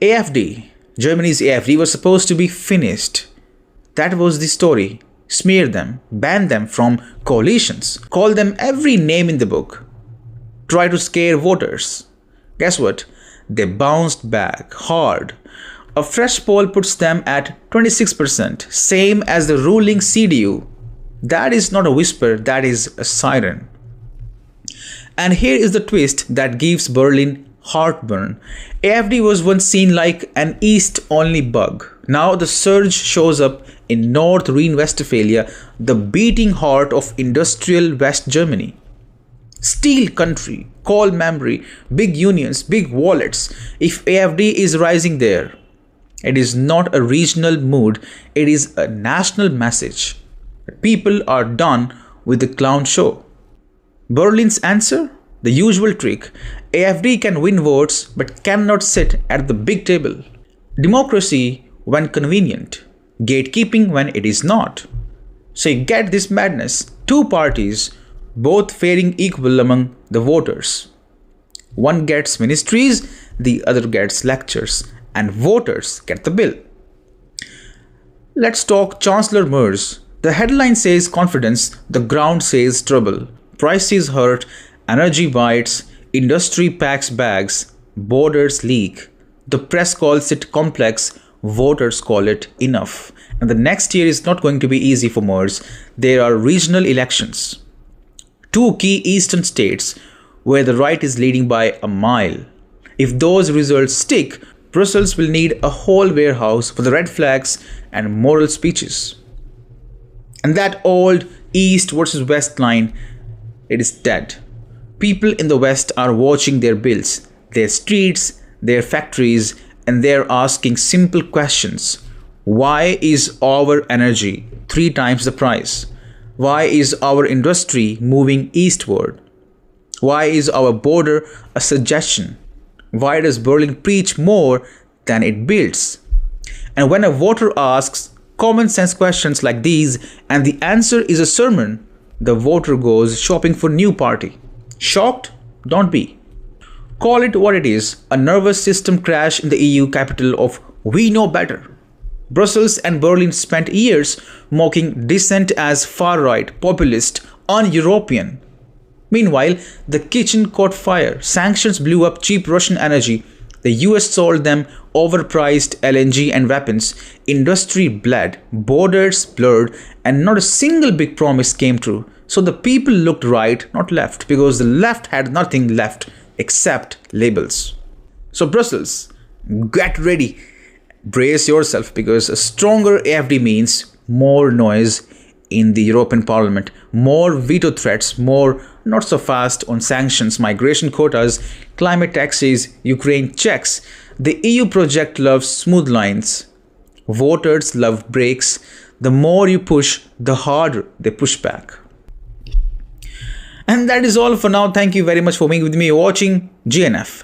AfD, Germany's AfD, was supposed to be finished. That was the story. Smear them, ban them from coalitions, call them every name in the book, try to scare voters. Guess what? They bounced back hard. A fresh poll puts them at 26%, same as the ruling CDU. That is not a whisper, that is a siren. And here is the twist that gives Berlin heartburn. AfD was once seen like an East-only bug. Now the surge shows up in North Rhine, Westphalia, the beating heart of industrial West Germany. Steel country, coal memory, big unions, big wallets. If AfD is rising there, it is not a regional mood, it is a national message. People are done with the clown show. Berlin's answer? The usual trick. AfD can win votes but cannot sit at the big table. Democracy when convenient. Gatekeeping when it is not. So you get this madness. Two parties, both faring equal among the voters. One gets ministries, the other gets lectures, and voters get the bill. Let's talk Chancellor Merz. The headline says confidence, the ground says trouble. Prices hurt, energy bites, industry packs bags, borders leak. The press calls it complex, voters call it enough. And the next year is not going to be easy for Merz. There are regional elections. Two key eastern states where the right is leading by a mile. If those results stick, Brussels will need a whole warehouse for the red flags and moral speeches. And that old East versus West line, it is dead. People in the West are watching their bills, their streets, their factories, and they're asking simple questions. Why is our energy 3 times the price? Why is our industry moving eastward? Why is our border a suggestion? Why does Berlin preach more than it builds? And when a voter asks common sense questions like these and the answer is a sermon, the voter goes shopping for new party. Shocked? Don't be. Call it what it is, a nervous system crash in the EU capital of we know better. Brussels and Berlin spent years mocking dissent as far-right, populist, un-European. Meanwhile, the kitchen caught fire, sanctions blew up cheap Russian energy, the US sold them overpriced LNG and weapons, industry bled, borders blurred, and not a single big promise came true. So the people looked right, not left, because the left had nothing left except labels. So Brussels, get ready. Brace yourself, because a stronger AfD means more noise in the European Parliament, more veto threats, more not so fast on sanctions, migration quotas, climate taxes, Ukraine checks. The EU project loves smooth lines. Voters love breaks. The more you push, the harder they push back. And that is all for now. Thank you very much for being with me watching GNF.